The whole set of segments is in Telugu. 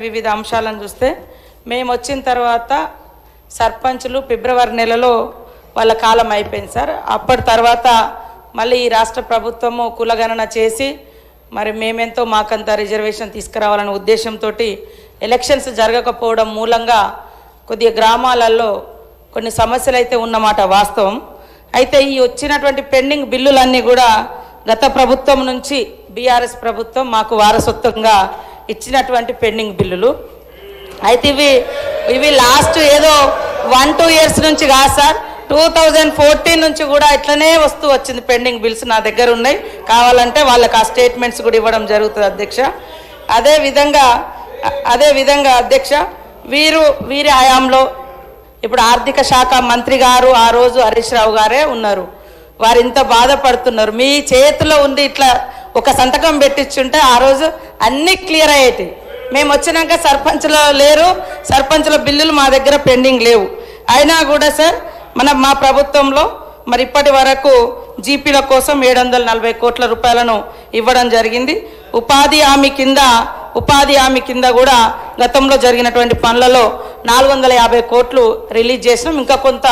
వివిధ అంశాలను చూస్తే మేము వచ్చిన తర్వాత సర్పంచులు ఫిబ్రవరి నెలలో వాళ్ళ కాలం అయిపోయింది సార్. అప్పటి తర్వాత మళ్ళీ ఈ రాష్ట్ర ప్రభుత్వము కులగణన చేసి మరి మేమెంతో మాకంత రిజర్వేషన్ తీసుకురావాలనే ఉద్దేశంతో ఎలక్షన్స్ జరగకపోవడం మూలంగా కొద్దిగా గ్రామాలలో కొన్ని సమస్యలు అయితే ఉన్నమాట వాస్తవం. అయితే ఈ వచ్చినటువంటి పెండింగ్ బిల్లులన్నీ కూడా గత ప్రభుత్వం నుంచి బీఆర్ఎస్ ప్రభుత్వం మాకు వారసత్వంగా ఇచ్చినటువంటి పెండింగ్ బిల్లులు. అయితే ఇవి లాస్ట్ ఏదో 1-2 years నుంచి కాదు సార్, 2014 నుంచి కూడా ఇట్లనే వస్తూ వచ్చింది. పెండింగ్ బిల్స్ నా దగ్గర ఉన్నాయి, కావాలంటే వాళ్ళకి ఆ స్టేట్మెంట్స్ కూడా ఇవ్వడం జరుగుతుంది అధ్యక్ష. అదేవిధంగా అధ్యక్ష, వీరి హయాంలో ఇప్పుడు ఆర్థిక శాఖ మంత్రి గారు ఆ రోజు హరీష్ రావు గారే ఉన్నారు. వారు ఇంత బాధపడుతున్నారు. మీ చేతిలో ఉంది ఇట్లా ఒక సంతకం పెట్టించుంటే ఆ రోజు అన్నీ క్లియర్ అయ్యేటి. మేము వచ్చినాక సర్పంచ్లో లేరు, సర్పంచ్ల బిల్లులు మా దగ్గర పెండింగ్ లేవు. అయినా కూడా సార్ మా ప్రభుత్వంలో మరి ఇప్పటి వరకు జీపీల కోసం 740 కోట్ల రూపాయలను ఇవ్వడం జరిగింది. ఉపాధి హామీ కింద కూడా గతంలో జరిగినటువంటి పనులలో 450 కోట్లు రిలీజ్ చేసినాం. ఇంకా కొంత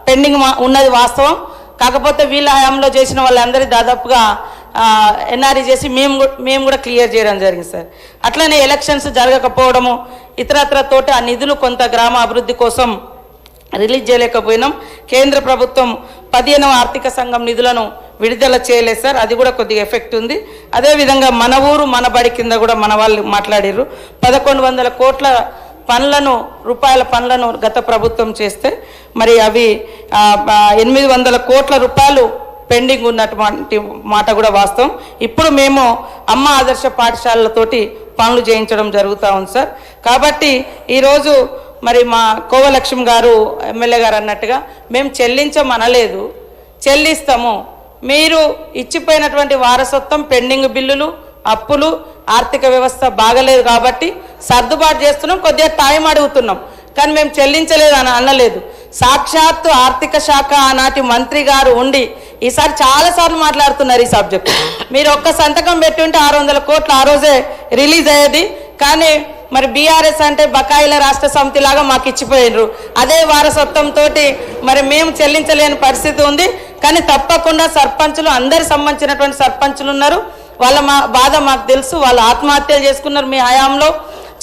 పెండింగ్ ఉన్నది వాస్తవం. కాకపోతే వీళ్ళ హయాంలో చేసిన వాళ్ళందరి దాదాపుగా ఎన్ఆర్ఈ చేసి మేము కూడా క్లియర్ చేయడం జరిగింది సార్. అట్లనే ఎలక్షన్స్ జరగకపోవడము ఇతరత్రతోటి ఆ నిధులు కొంత గ్రామ అభివృద్ధి కోసం రిలీజ్ చేయలేకపోయినాం. కేంద్ర ప్రభుత్వం 15వ ఆర్థిక సంఘం నిధులను విడుదల చేయలేదు సార్, అది కూడా కొద్దిగా ఎఫెక్ట్ ఉంది. అదేవిధంగా మన ఊరు మన బడి కింద కూడా మన వాళ్ళు మాట్లాడారు. 1100 కోట్ల రూపాయల పనులను గత ప్రభుత్వం చేస్తే మరి అవి 800 కోట్ల రూపాయలు పెండింగ్ ఉన్నటువంటి మాట కూడా వాస్తవం. ఇప్పుడు మేము అమ్మ ఆదర్శ పాఠశాలలతోటి పనులు చేయించడం జరుగుతూ ఉంది సార్. కాబట్టి ఈరోజు మరి మా కోవలక్ష్మి గారు ఎమ్మెల్యే గారు అన్నట్టుగా మేము చెల్లించమనలేదు, చెల్లిస్తాము. మీరు ఇచ్చిపోయినటువంటి వారసత్వం పెండింగ్ బిల్లులు, అప్పులు, ఆర్థిక వ్యవస్థ బాగలేదు కాబట్టి సర్దుబాటు చేస్తున్నాం, కొద్దిగా టైం అడుగుతున్నాం. కానీ మేము చెల్లించలేదు అని అనలేదు. సాక్షాత్తు ఆర్థిక శాఖ ఆనాటి మంత్రి గారు ఉండి ఈసారి చాలాసార్లు మాట్లాడుతున్నారు ఈ సబ్జెక్టు. మీరు ఒక్క సంతకం పెట్టి ఉంటే 600 కోట్లు ఆ రోజే రిలీజ్ అయ్యేది. కానీ మరి బీఆర్ఎస్ అంటే బకాయిల రాష్ట్ర సమితి లాగా మాకు ఇచ్చిపోయినరు. అదే వారసత్వంతో మరి మేము చెల్లించలేని పరిస్థితి ఉంది. కానీ తప్పకుండా సర్పంచులు అందరి సంబంధించినటువంటి సర్పంచులు ఉన్నారు, వాళ్ళ బాధ మాకు తెలుసు. వాళ్ళు ఆత్మహత్యలు చేసుకున్నారు మీ హయాంలో,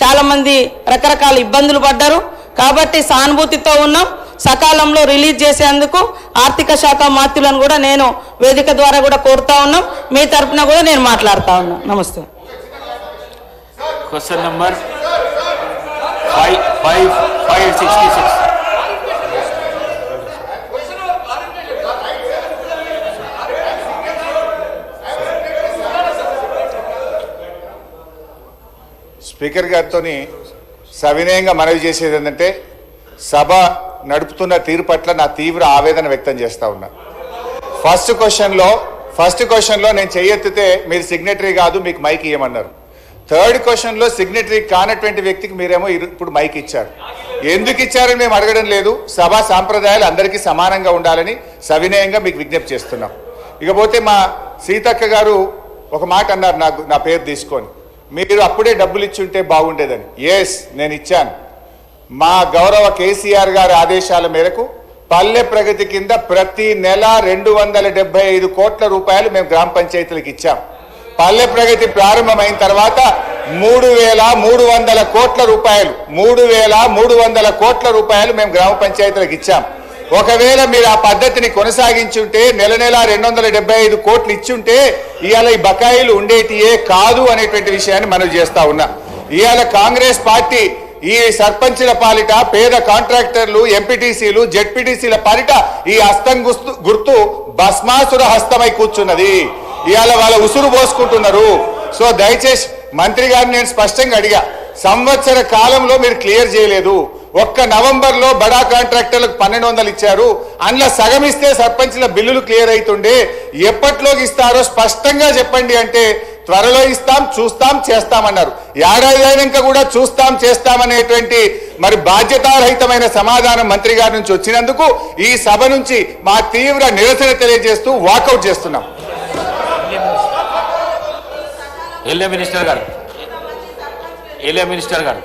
చాలామంది రకరకాల ఇబ్బందులు పడ్డారు. కాబట్టి సానుభూతితో ఉన్నాం. సకాలంలో రిలీజ్ చేసేందుకు ఆర్థిక శాఖ మంత్రులను కూడా నేను వేదిక ద్వారా కూడా కోరుతా ఉన్నాం. మీ తరఫున కూడా నేను మాట్లాడుతా ఉన్నా. నమస్తే. Question number 566. స్పీకర్ గారితో సవినయంగా మనవి చేసేది ఏంటంటే, సభ నడుపుతున్న తీరు పట్ల నా తీవ్ర ఆవేదన వ్యక్తం చేస్తా ఉన్నా. ఫస్ట్ క్వశ్చన్లో నేను చెయ్యెత్తితే మీరు సిగ్నటరీ కాదు, మీకు మైక్ ఇవ్వమన్నారు. థర్డ్ క్వశ్చన్లో సిగ్నటరీ కానటువంటి వ్యక్తికి మీరేమో ఇప్పుడు మైక్ ఇచ్చారు. ఎందుకు ఇచ్చారని మేము అడగడం లేదు. సభా సాంప్రదాయాలు అందరికీ సమానంగా ఉండాలని సవినయంగా మీకు విజ్ఞప్తి చేస్తున్నాం. ఇకపోతే మా సీతక్క గారు ఒక మాట అన్నారు, నా పేరు తీసుకొని, మీరు అప్పుడే డబ్బులు ఇచ్చుంటే బాగుండేదని. ఎస్, నేను ఇచ్చాను. మా గౌరవ కేసీఆర్ గారి ఆదేశాల మేరకు పల్లె ప్రగతి కింద ప్రతి నెల 275 కోట్ల రూపాయలు మేము గ్రామ పంచాయతీలకు ఇచ్చాం. పల్లె ప్రగతి ప్రారంభమైన తర్వాత 3,300 కోట్ల రూపాయలు 3,300 కోట్ల రూపాయలు మేము గ్రామ పంచాయతీలకు ఇచ్చాం. ఒకవేళ మీరు ఆ పద్ధతిని కొనసాగించుంటే నెల 275 కోట్లు ఇచ్చుంటే ఇవాళ ఈ బకాయిలు ఉండేటియే కాదు అనేటువంటి విషయాన్ని మనం చేస్తా ఉన్నా. ఇవాళ కాంగ్రెస్ పార్టీ ఈ సర్పంచుల పాలిట, పేద కాంట్రాక్టర్లు, ఎంపీటీసీలు, జెడ్పీటీసీల పాలిట ఈ హస్తం గుర్తు భస్మాసుర హస్తమై కూర్చున్నది. ఇవాళ వాళ్ళ ఉసురు పోసుకుంటున్నారు. సో దయచేసి మంత్రి గారిని నేను స్పష్టంగా అడిగా, సంవత్సర కాలంలో మీరు క్లియర్ చేయలేదు. ఒక్క నవంబర్లో బడా కాంట్రాక్టర్లకు 1,200 ఇచ్చారు. అందులో సగం ఇస్తే సర్పంచ్ల బిల్లులు క్లియర్ అవుతుండే. ఎప్పట్లోకి ఇస్తారో స్పష్టంగా చెప్పండి అంటే, త్వరలో ఇస్తాం, చూస్తాం, చేస్తామన్నారు. ఏడాది అయినాక కూడా చూస్తాం, చేస్తామనేటువంటి మరి బాధ్యతారహితమైన సమాధానం మంత్రి గారి నుంచి వచ్చినందుకు ఈ సభ నుంచి మా తీవ్ర నిరసన తెలియజేస్తూ వాకౌట్ చేస్తున్నాం. మినిస్టర్ గారు ఏలియా మినిస్టర్ గారు